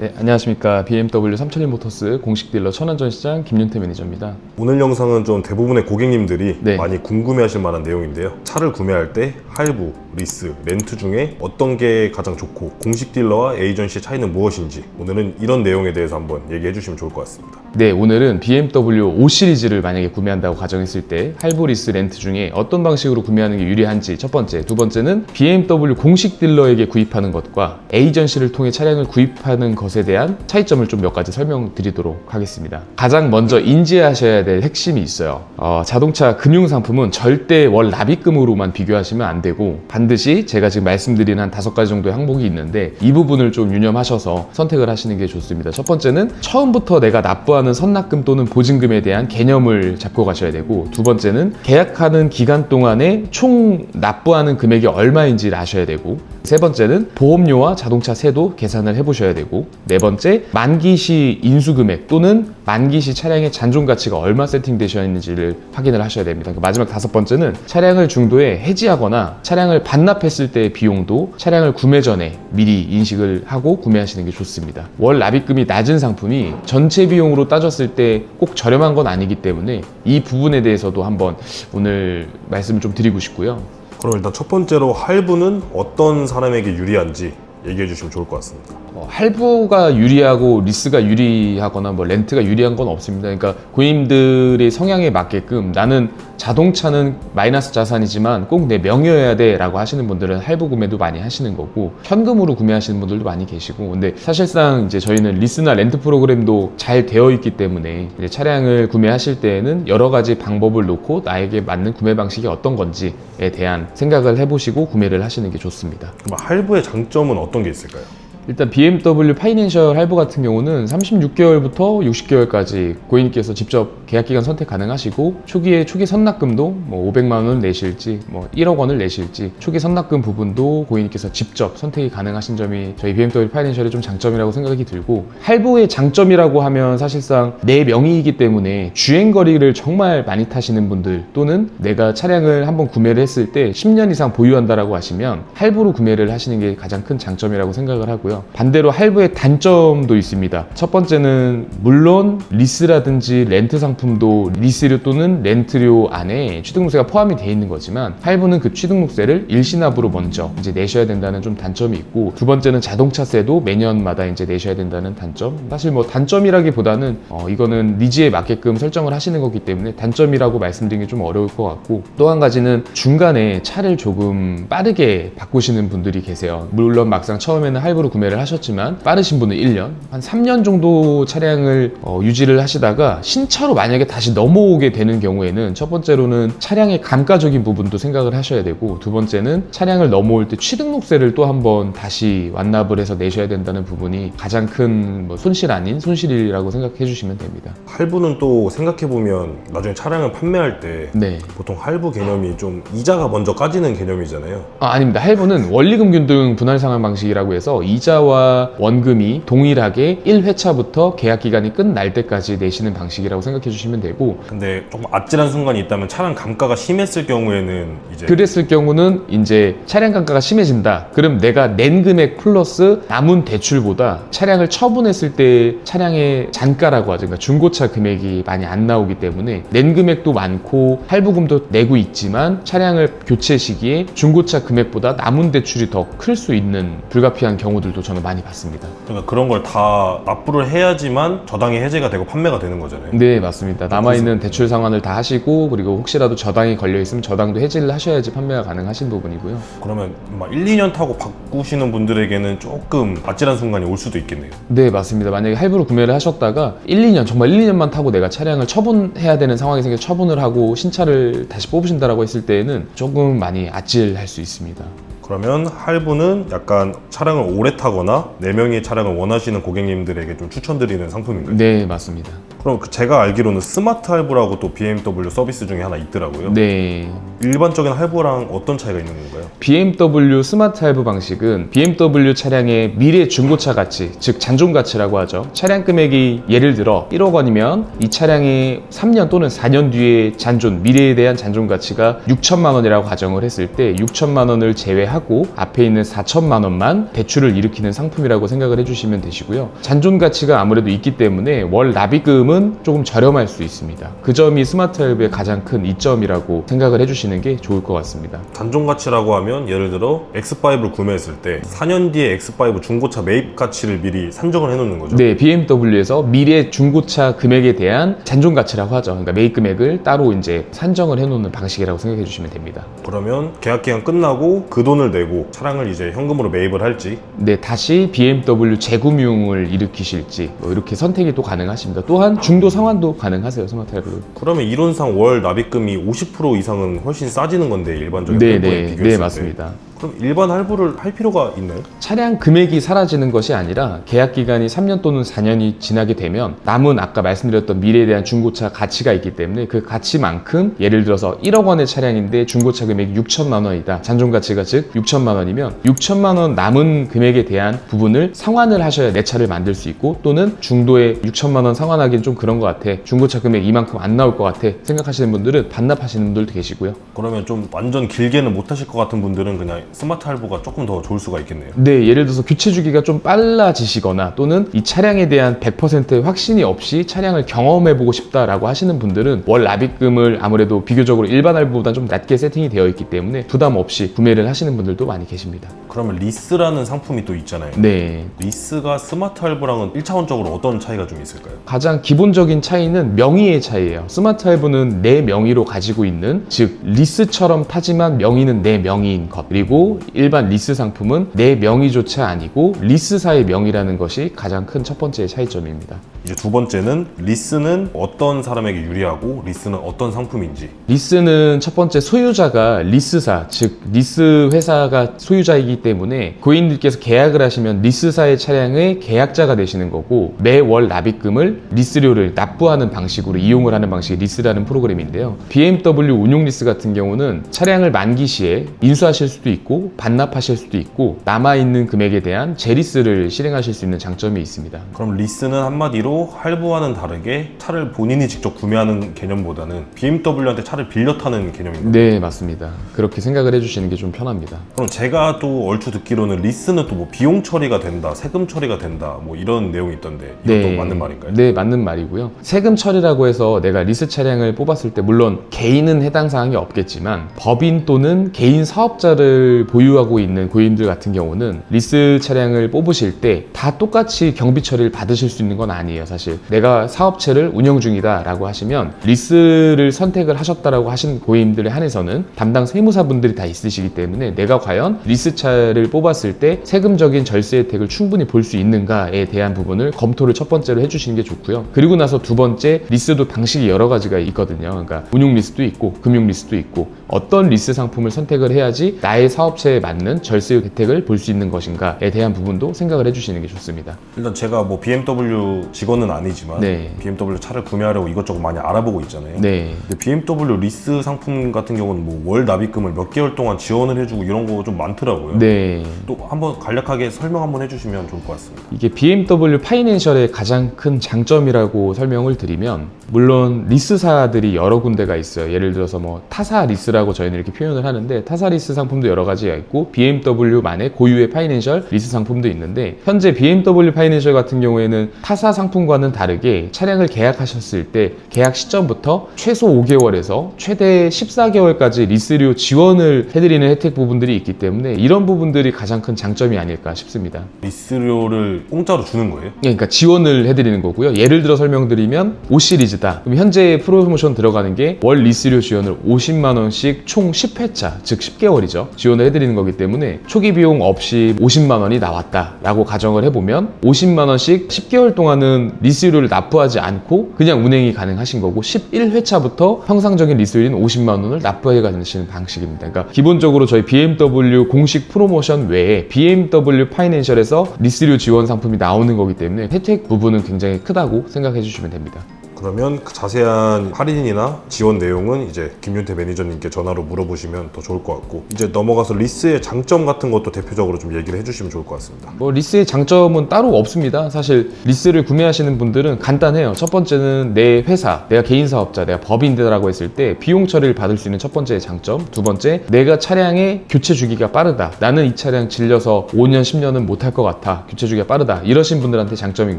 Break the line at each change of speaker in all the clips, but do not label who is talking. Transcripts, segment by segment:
네, 안녕하십니까. BMW 3001 모터스 공식 딜러 천안전시장 김윤태 매니저입니다.
오늘 영상은 좀 대부분의 고객님들이
네.
많이 궁금해하실 만한 내용인데요. 차를 구매할 때 할부, 리스, 렌트 중에 어떤 게 가장 좋고 공식 딜러와 에이전시의 차이는 무엇인지 오늘은 이런 내용에 대해서 한번 얘기해 주시면 좋을 것 같습니다.
네, 오늘은 BMW 5 시리즈를 만약에 구매한다고 가정했을 때 할부, 리스, 렌트 중에 어떤 방식으로 구매하는 게 유리한지 첫 번째, 두 번째는 BMW 공식 딜러에게 구입하는 것과 에이전시를 통해 차량을 구입하는 것에 대한 차이점을 좀 몇 가지 설명드리도록 하겠습니다. 가장 먼저 인지하셔야 될 핵심이 있어요. 자동차 금융상품은 절대 월 납입금으로만 비교하시면 안 되고 반드시 제가 지금 말씀드린 한 5가지 정도의 항목이 있는데 이 부분을 좀 유념하셔서 선택을 하시는 게 좋습니다. 첫 번째는 처음부터 내가 납부하는 선납금 또는 보증금에 대한 개념을 잡고 가셔야 되고, 두 번째는 계약하는 기간 동안에 총 납부하는 금액이 얼마인지를 아셔야 되고, 세 번째는 보험료와 자동차 세도 계산을 해보셔야 되고, 네 번째 만기 시 인수금액 또는 만기 시 차량의 잔존 가치가 얼마 세팅되셔 있는지를 확인을 하셔야 됩니다. 마지막 다섯 번째는 차량을 중도에 해지하거나 차량을 반납했을 때의 비용도 차량을 구매 전에 미리 인식을 하고 구매하시는 게 좋습니다. 월 납입금이 낮은 상품이 전체 비용으로 따졌을 때 꼭 저렴한 건 아니기 때문에 이 부분에 대해서도 한번 오늘 말씀을 좀 드리고 싶고요.
그럼 일단 첫 번째로 할부는 어떤 사람에게 유리한지 얘기해 주시면 좋을 것 같습니다.
할부가 유리하고 리스가 유리하거나 렌트가 유리한 건 없습니다. 그러니까 고객님들의 성향에 맞게끔 나는 자동차는 마이너스 자산이지만 꼭 내 명의여야 돼 라고 하시는 분들은 할부 구매도 많이 하시는 거고, 현금으로 구매하시는 분들도 많이 계시고, 근데 사실상 이제 저희는 리스나 렌트 프로그램도 잘 되어 있기 때문에 이제 차량을 구매하실 때에는 여러 가지 방법을 놓고 나에게 맞는 구매 방식이 어떤 건지에 대한 생각을 해보시고 구매를 하시는 게 좋습니다.
그럼 할부의 장점은 어떤 게 있을까요?
일단 BMW 파이낸셜 할부 같은 경우는 36개월부터 60개월까지 고객님께서 직접 계약기간 선택 가능하시고, 초기 선납금도 500만 원을 내실지 1억 원을 내실지 초기 선납금 부분도 고객님께서 직접 선택이 가능하신 점이 저희 BMW 파이낸셜의 좀 장점이라고 생각이 들고, 할부의 장점이라고 하면 사실상 내 명의이기 때문에 주행거리를 정말 많이 타시는 분들 또는 내가 차량을 한번 구매를 했을 때 10년 이상 보유한다라고 하시면 할부로 구매를 하시는 게 가장 큰 장점이라고 생각을 하고요. 반대로 할부의 단점도 있습니다. 첫 번째는 물론 리스라든지 렌트 상품도 리스료 또는 렌트료 안에 취등록세가 포함이 되어 있는 거지만 할부는 그 취등록세를 일시납으로 먼저 이제 내셔야 된다는 좀 단점이 있고, 두 번째는 자동차세도 매년마다 이제 내셔야 된다는 단점. 사실 단점이라기보다는 이거는 니즈에 맞게끔 설정을 하시는 거기 때문에 단점이라고 말씀드리기 좀 어려울 것 같고, 또 한 가지는 중간에 차를 조금 빠르게 바꾸시는 분들이 계세요. 물론 막상 처음에는 할부로 구매를 하셨지만 빠르신 분은 1년, 한 3년 정도 차량을 유지를 하시다가 신차로 만약에 다시 넘어오게 되는 경우에는 첫 번째로는 차량의 감가적인 부분도 생각을 하셔야 되고, 두 번째는 차량을 넘어올 때 취등록세를 또 한번 다시 완납을 해서 내셔야 된다는 부분이 가장 큰 손실 아닌 손실이라고 생각해 주시면 됩니다.
할부는 또 생각해보면 나중에 차량을 판매할 때
네.
보통 할부 개념이 좀 이자가 먼저 까지는 개념이잖아요.
아닙니다. 할부는 원리금균등 분할 상환 방식이라고 해서 이자와 원금이 동일하게 1회차부터 계약 기간이 끝날 때까지 내시는 방식이라고 생각해 주시면 되고,
근데 조금 아찔한 순간이 있다면 차량 감가가 심했을 경우에는 이제
그랬을 경우는 이제 차량 감가가 심해진다. 그럼 내가 낸 금액 플러스 남은 대출보다 차량을 처분했을 때 차량의 잔가라고 하죠. 그러니까 중고차 금액이 많이 안 나오기 때문에 낸 금액도 많고 할부금도 내고 있지만 차량을 교체 시기에 중고차 금액보다 남은 대출이 더 클 수 있는 불가피한 경우들도 저는 많이 봤습니다.
그러니까 그런 걸 다 납부를 해야지만 저당이 해제가 되고 판매가 되는 거잖아요.
네, 맞습니다. 남아있는 대출 상환을 다 하시고, 그리고 혹시라도 저당이 걸려있으면 저당도 해지를 하셔야지 판매가 가능하신 부분이고요.
그러면 막 1, 2년 타고 바꾸시는 분들에게는 조금 아찔한 순간이 올 수도 있겠네요.
네, 맞습니다. 만약에 할부로 구매를 하셨다가 1, 2년만 타고 내가 차량을 처분해야 되는 상황이 생겨 처분을 하고 신차를 다시 뽑으신다라고 했을 때에는 조금 많이 아찔할 수 있습니다.
그러면 할부는 약간 차량을 오래 타거나 4명의 차량을 원하시는 고객님들에게 좀 추천드리는 상품인가요?
네, 맞습니다.
그럼 제가 알기로는 스마트 할부라고 또 BMW 서비스 중에 하나 있더라고요.
네.
일반적인 할부랑 어떤 차이가 있는 건가요?
BMW 스마트 할부 방식은 BMW 차량의 미래 중고차 가치, 즉 잔존 가치라고 하죠. 차량 금액이 예를 들어 1억 원이면 이 차량의 3년 또는 4년 뒤에 잔존, 미래에 대한 잔존 가치가 6천만 원이라고 가정을 했을 때 6천만 원을 제외한 구매하고 앞에 있는 4천만 원만 대출을 일으키는 상품이라고 생각을 해주시면 되시고요. 잔존 가치가 아무래도 있기 때문에 월 납입금은 조금 저렴할 수 있습니다. 그 점이 스마트 할부의 가장 큰 이점이라고 생각을 해주시는 게 좋을 것 같습니다.
잔존 가치라고 하면 예를 들어 X5를 구매했을 때 4년 뒤에 X5 중고차 매입 가치를 미리 산정을 해놓는 거죠.
네, BMW에서 미래 중고차 금액에 대한 잔존 가치라고 하죠. 그러니까 매입 금액을 따로 이제 산정을 해놓는 방식이라고 생각해 주시면 됩니다.
그러면 계약 기간 끝나고 그 돈을 내고 차량을 이제 현금으로 매입을 할지,
네, 다시 BMW 재구매용을 일으키실지 뭐 이렇게 선택이 또 가능하십니다. 또한 중도 상환도 가능하세요, 스마트 할부로.
그러면 이론상 월 납입금이 50% 이상은 훨씬 싸지는 건데, 일반적인 할부에 비교했을 때.
네, 맞습니다.
그럼 일반 할부를 할 필요가 있나요?
차량 금액이 사라지는 것이 아니라 계약 기간이 3년 또는 4년이 지나게 되면 남은 아까 말씀드렸던 미래에 대한 중고차 가치가 있기 때문에 그 가치만큼, 예를 들어서 1억 원의 차량인데 중고차 금액이 6천만 원이다. 잔존 가치가 즉 6천만 원이면 6천만 원 남은 금액에 대한 부분을 상환을 하셔야 내 차를 만들 수 있고, 또는 중도에 6천만 원 상환하기는 좀 그런 것 같아, 중고차 금액 이만큼 안 나올 것 같아 생각하시는 분들은 반납하시는 분들도 계시고요.
그러면 좀 완전 길게는 못 하실 것 같은 분들은 그냥 스마트 할부가 조금 더 좋을 수가 있겠네요.
네, 예를 들어서 교체 주기가 좀 빨라지시거나 또는 이 차량에 대한 100%의 확신이 없이 차량을 경험해보고 싶다라고 하시는 분들은 월 납입금을 아무래도 비교적으로 일반 할부보다 좀 낮게 세팅이 되어 있기 때문에 부담 없이 구매를 하시는 분들도 많이 계십니다.
그러면 리스라는 상품이 또 있잖아요.
네,
리스가 스마트 할부랑은 1차원적으로 어떤 차이가 좀 있을까요?
가장 기본적인 차이는 명의의 차이예요. 스마트 할부는 내 명의로 가지고 있는, 즉 리스처럼 타지만 명의는 내 명의인 것, 그리고 일반 리스 상품은 내 명의조차 아니고 리스사의 명의라는 것이 가장 큰 첫 번째 차이점입니다.
이제 두 번째는 리스는 어떤 사람에게 유리하고 리스는 어떤 상품인지.
리스는 첫 번째 소유자가 리스사, 즉 리스 회사가 소유자이기 때문에 고객님들께서 계약을 하시면 리스사의 차량의 계약자가 되시는 거고, 매월 납입금을 리스료를 납부하는 방식으로 이용을 하는 방식이 리스라는 프로그램인데요. BMW 운용 리스 같은 경우는 차량을 만기 시에 인수하실 수도 있고 반납하실 수도 있고 남아있는 금액에 대한 재리스를 실행하실 수 있는 장점이 있습니다.
그럼 리스는 한마디로 할부와는 다르게 차를 본인이 직접 구매하는 개념보다는 BMW한테 차를 빌려 타는 개념인가요?
네, 맞습니다. 그렇게 생각을 해주시는 게 좀 편합니다.
그럼 제가 또 얼추 듣기로는 리스는 또 뭐 비용 처리가 된다, 세금 처리가 된다, 뭐 이런 내용이 있던데 이것도 맞는 말인가요?
네, 맞는 말이고요. 세금 처리라고 해서 내가 리스 차량을 뽑았을 때 물론 개인은 해당 사항이 없겠지만 법인 또는 개인 사업자를 보유하고 있는 고객님들 같은 경우는 리스 차량을 뽑으실 때 다 똑같이 경비 처리를 받으실 수 있는 건 아니에요. 사실 내가 사업체를 운영 중이다 라고 하시면 리스를 선택을 하셨다라고 하신 고객님들에 한해서는 담당 세무사분들이 다 있으시기 때문에 내가 과연 리스차를 뽑았을 때 세금적인 절세 혜택을 충분히 볼 수 있는가에 대한 부분을 검토를 첫 번째로 해주시는 게 좋고요. 그리고 나서 두 번째, 리스도 방식이 여러 가지가 있거든요. 그러니까 운용 리스도 있고 금융 리스도 있고, 어떤 리스 상품을 선택을 해야지 나의 사업체에 맞는 절세 혜택을 볼 수 있는 것인가에 대한 부분도 생각을 해주시는 게 좋습니다.
일단 제가 뭐 BMW 직원은 아니지만
네.
BMW 차를 구매하려고 이것저것 많이 알아보고 있잖아요.
네.
근데 BMW 리스 상품 같은 경우는 뭐 월 납입금을 몇 개월 동안 지원을 해주고 이런 거 좀 많더라고요.
네.
또 한번 간략하게 설명 한번 해주시면 좋을 것 같습니다.
이게 BMW 파이낸셜의 가장 큰 장점이라고 설명을 드리면, 물론 리스사들이 여러 군데가 있어요. 예를 들어서 뭐 타사 리스라고 저희는 이렇게 표현을 하는데, 타사 리스 상품도 여러 가지가 있고 BMW만의 고유의 파이낸셜 리스 상품도 있는데, 현재 BMW 파이낸셜 같은 경우에는 타사 상품과는 다르게 차량을 계약하셨을 때 계약 시점부터 최소 5개월에서 최대 14개월까지 리스료 지원을 해드리는 혜택 부분들이 있기 때문에 이런 부분들이 가장 큰 장점이 아닐까 싶습니다.
리스료를 공짜로 주는 거예요?
그러니까 지원을 해드리는 거고요. 예를 들어 설명드리면 5시리즈다. 그럼 현재 프로모션 들어가는 게 월 리스료 지원을 50만 원씩 총 10회차, 즉 10개월이죠. 지원을 해드리는 거기 때문에 초기 비용 없이 50만 원이 나왔다라고 가정을 해보면 50만 원씩 10개월 동안은 리스료를 납부하지 않고 그냥 운행이 가능하신 거고, 11회차부터 평상적인 리스료인 50만 원을 납부해 가시는 방식입니다. 그러니까 기본적으로 저희 BMW 공식 프로모션 외에 BMW 파이낸셜에서 리스료 지원 상품이 나오는 거기 때문에 혜택 부분은 굉장히 크다고 생각해 주시면 됩니다.
그러면 그 자세한 할인이나 지원 내용은 이제 김윤태 매니저님께 전화로 물어보시면 더 좋을 것 같고, 이제 넘어가서 리스의 장점 같은 것도 대표적으로 좀 얘기를 해주시면 좋을 것 같습니다.
뭐 리스의 장점은 따로 없습니다. 사실 리스를 구매하시는 분들은 간단해요. 첫 번째는 내 회사, 내가 개인 사업자, 내가 법인이라고 했을 때 비용 처리를 받을 수 있는 첫 번째 장점. 두 번째, 내가 차량의 교체 주기가 빠르다. 나는 이 차량 질려서 5년, 10년은 못할 것 같아. 교체 주기가 빠르다. 이러신 분들한테 장점인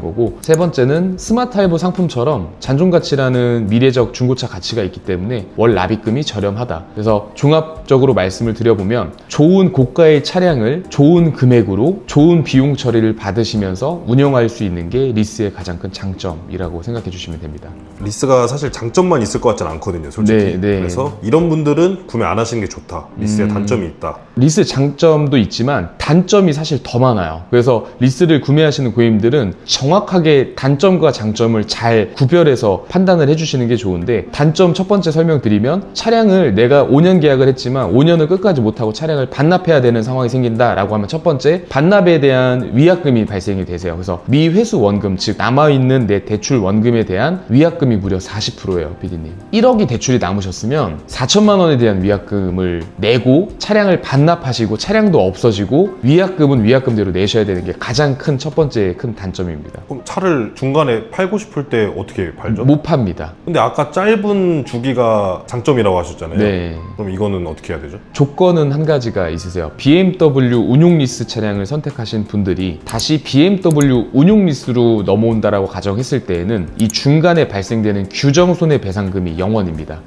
거고, 세 번째는 스마트 할부 상품처럼 잔존 가치라는 미래적 중고차 가치가 있기 때문에 월 납입금이 저렴하다. 그래서 종합적으로 말씀을 드려보면 좋은 고가의 차량을 좋은 금액으로 좋은 비용 처리를 받으시면서 운영할 수 있는 게 리스의 가장 큰 장점이라고 생각해 주시면 됩니다.
리스가 사실 장점만 있을 것 같지는 않거든요, 솔직히.
네, 네.
그래서 이런 분들은 구매 안 하시는 게 좋다. 리스에 단점이 있다.
리스 장점도 있지만 단점이 사실 더 많아요. 그래서 리스를 구매하시는 고객님들은 정확하게 단점과 장점을 잘 구별해서 판단을 해주시는 게 좋은데, 단점 첫 번째 설명드리면, 차량을 내가 5년 계약을 했지만 5년을 끝까지 못하고 차량을 반납해야 되는 상황이 생긴다라고 하면, 첫 번째, 반납에 대한 위약금이 발생이 되세요. 그래서 미회수 원금, 즉 남아있는 내 대출 원금에 대한 위약금이 무려 40%예요, PD님. 1억이 대출이 남으셨으면 4천만 원에 대한 위약금을 내고 차량을 반납하시고 차량도 없어지고 위약금은 위약금대로 내셔야 되는 게 가장 큰 첫 번째 큰 단점입니다.
그럼 차를 중간에 팔고 싶을 때 어떻게 팔죠?
못 팝니다.
근데 아까 짧은 주기가 장점이라고 하셨잖아요.
네.
그럼 이거는 어떻게 해야 되죠?
조건은 한 가지가 있으세요. BMW 운용 리스 차량을 선택하신 분들이 다시 BMW 운용 리스로 넘어온다라고 가정했을 때에는 이 중간에 발생되는 규정 손해배상금이 0원입니다.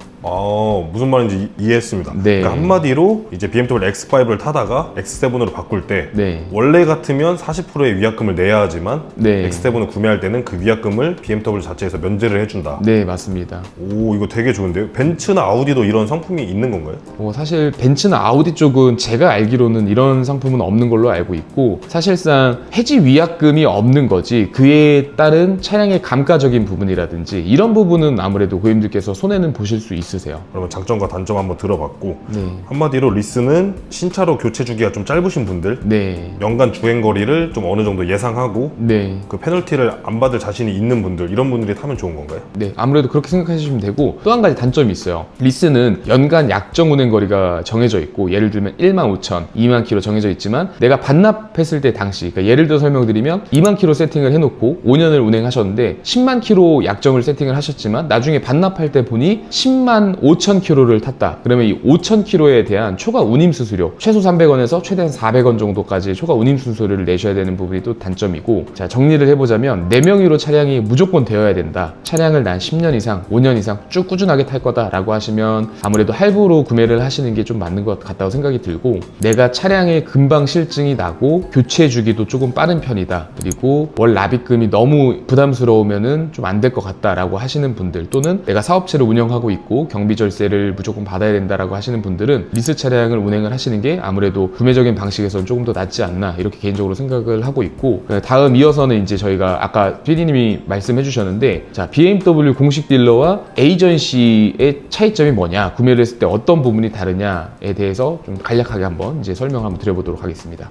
무슨 말인지 이해했습니다.
네.
그러니까 한마디로 이제 BMW X5를 타다가 X7으로 바꿀 때
네.
원래 같으면 40%의 위약금을 내야 하지만
네.
X7을 구매할 때는 그 위약금을 BMW 자체에서 면제를 해준다.
네, 맞습니다.
오, 이거 되게 좋은데요? 벤츠나 아우디도 이런 상품이 있는 건가요?
사실 벤츠나 아우디 쪽은 제가 알기로는 이런 상품은 없는 걸로 알고 있고, 사실상 해지 위약금이 없는 거지 그에 따른 차량의 감가적인 부분이라든지 이런 부분은 아무래도 고객님들께서 손해는 보실 수 있으세요.
그러면 장점과 단점 한번 들어봤고,
네.
한마디로 리스는 신차로 교체 주기가 좀 짧으신 분들,
네.
연간 주행 거리를 좀 어느 정도 예상하고
네.
그 페널티를 안 받을 자신이 있는 분들, 이런 분들이 타면 좋은 건가요?
네, 아무래도 그렇게 생각하시면 되고, 또 한 가지 단점이 있어요. 리스는 연간 약정 운행 거리가 정해져 있고, 예를 들면 1만 5천, 2만 킬로 정해져 있지만, 내가 반납했을 때 당시, 그러니까 예를 들어 설명드리면 2만 킬로 세팅을 해놓고 5년을 운행하셨는데 10만 킬로 약정을 세팅을 하셨지만 나중에 반납할 때 보니 10만 5천 킬로를 탔다. 그러면 이 5천 킬로에 대한 초과 운임 수수료, 최소 300원에서 최대한 400원 정도까지 초과 운임 수수료를 내셔야 되는 부분이 또 단점이고, 자, 정리를 해보자면 내 명의로 차량이 무조건 되어야 된다. 차량을 난 10년 이상, 5년 이상 쭉 꾸준하게 탈 거다라고 하시면 아무래도 할부로 구매를 하시는 게 좀 맞는 것 같다고 생각이 들고, 내가 차량에 금방 실증이 나고 교체 주기도 조금 빠른 편이다. 그리고 월 납입금이 너무 부담스러우면은 좀 안 될 것 같다라고 하시는 분들, 또는 내가 사업체를 운영하고 있고 경비 절세를 무조건 받아야 된다라고 하시는 분들은 리스 차량을 운행을 하시는 게 아무래도 구매적인 방식에서는 조금 더 낫지 않나, 이렇게 개인적으로 생각을 하고 있고, 다음 이어서는 이제 저희가 아까 PD님이 말씀해 주셨는데, 자, BMW 공식 딜러와 에이전시의 차이점이 뭐냐, 구매를 했을 때 어떤 부분이 다르냐에 대해서 좀 간략하게 한번 이제 설명 한번 드려보도록 하겠습니다.